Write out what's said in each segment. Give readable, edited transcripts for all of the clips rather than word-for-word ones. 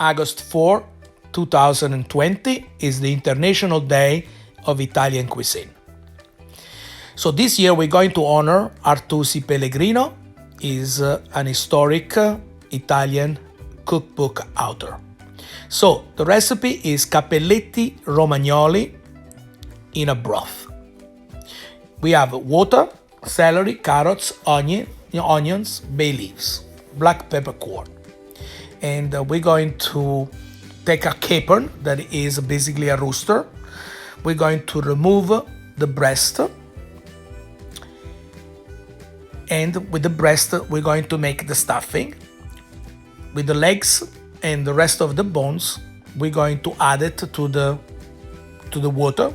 August 4, 2020 is the International Day of Italian Cuisine. So this year we're going to honor Artusi Pellegrino. Is an historic Italian cookbook author. So the recipe is Cappelletti Romagnoli in a broth. We have water, celery, carrots, onions, bay leaves, black peppercorn. And we're going to take a capon that is basically a rooster. We're going to remove the breast. And with the breast, we're going to make the stuffing. With the legs and the rest of the bones, we're going to add it to the water.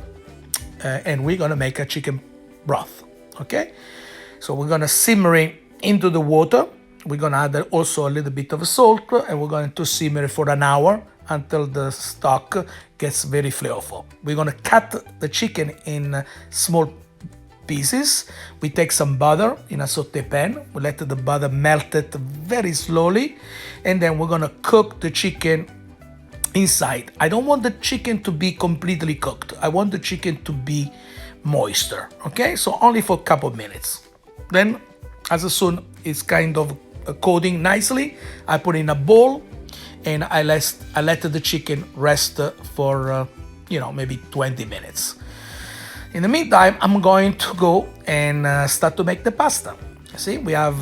And we're going to make a chicken broth, okay? So we're going to simmer it into the water. We're going to add also a little bit of salt, and we're going to simmer it for an hour until the stock gets very flavorful. We're going to cut the chicken in small pieces. We take some butter in a sauté pan. We let the butter melt it very slowly, and then we're going to cook the chicken inside. I don't want the chicken to be completely cooked. I want the chicken to be moister, okay? So only for a couple of minutes. Then, as soon it's kind of coating nicely, I put in a bowl and I let the chicken rest for maybe 20 minutes. In the meantime, I'm going to go and start to make the pasta. See, we have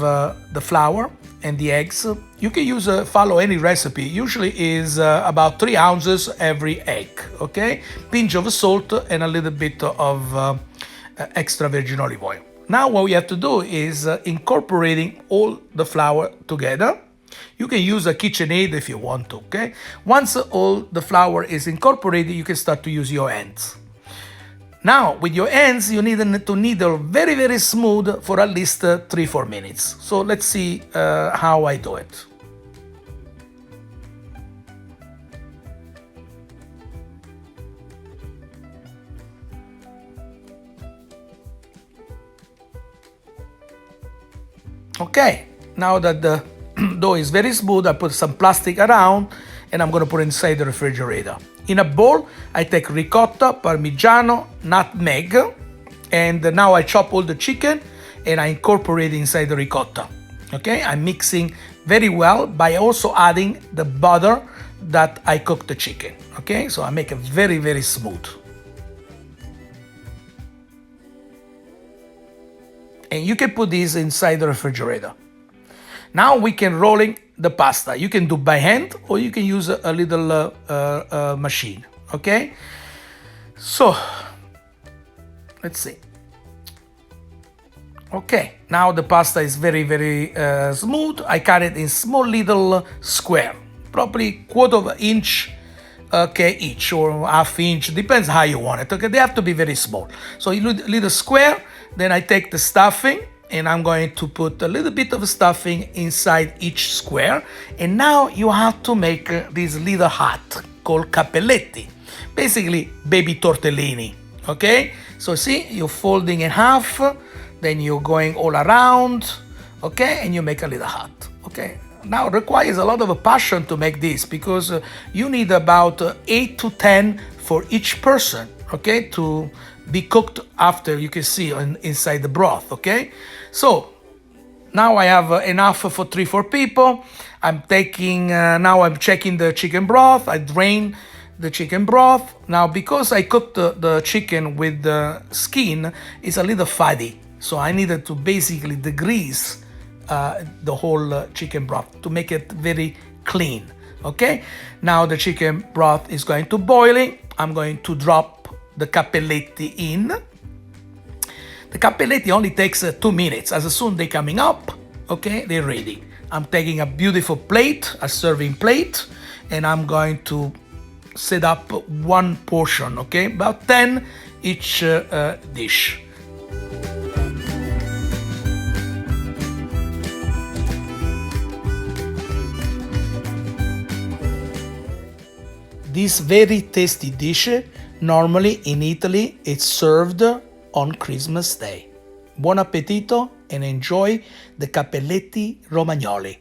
the flour and the eggs. You can use follow any recipe. Usually is about 3 ounces every egg, okay? Pinch of salt and a little bit of extra virgin olive oil. Now what we have to do is incorporating all the flour together. You can use a KitchenAid if you want to, okay? Once all the flour is incorporated, you can start to use your hands. Now, with your hands, you need to knead very, very smooth for at least 3-4 minutes. So let's see how I do it. Okay, now that the dough is very smooth, I put some plastic around and I'm going to put it inside the refrigerator. In a bowl, I take ricotta, parmigiano, nutmeg, and now I chop all the chicken and I incorporate it inside the ricotta. Okay, I'm mixing very well by also adding the butter that I cooked the chicken. Okay, so I make it very, very smooth. And you can put this inside the refrigerator. Now we can rolling the pasta. You can do by hand or you can use a little machine, okay? So, let's see. Okay, now the pasta is very, very smooth. I cut it in small little square, probably 1/4 inch each or 1/2 inch, depends how you want it, okay? They have to be very small. So you do a little square, then I take the stuffing and I'm going to put a little bit of stuffing inside each square. And now you have to make this little hat called cappelletti, basically baby tortellini, okay? So see, you're folding in half, then you're going all around, okay? And you make a little hat, okay? Now it requires a lot of passion to make this because you need about 8 to 10 for each person, okay? To be cooked after, you can see inside the broth, okay? So now I have enough for 3-4 people. I'm taking, now I'm checking the chicken broth. I drain the chicken broth. Now because I cooked the chicken with the skin, it's a little fatty. So I needed to basically degrease the whole chicken broth to make it very clean, okay? Now the chicken broth is going to boiling. I'm going to drop the cappelletti in. The cappelletti only takes 2 minutes. As soon as they're coming up, okay, they're ready. I'm taking a beautiful plate, a serving plate, and I'm going to set up one portion, okay, about 10 each dish. This very tasty dish, normally in Italy, it's served on Christmas Day. Buon appetito and enjoy the Cappelletti Romagnoli.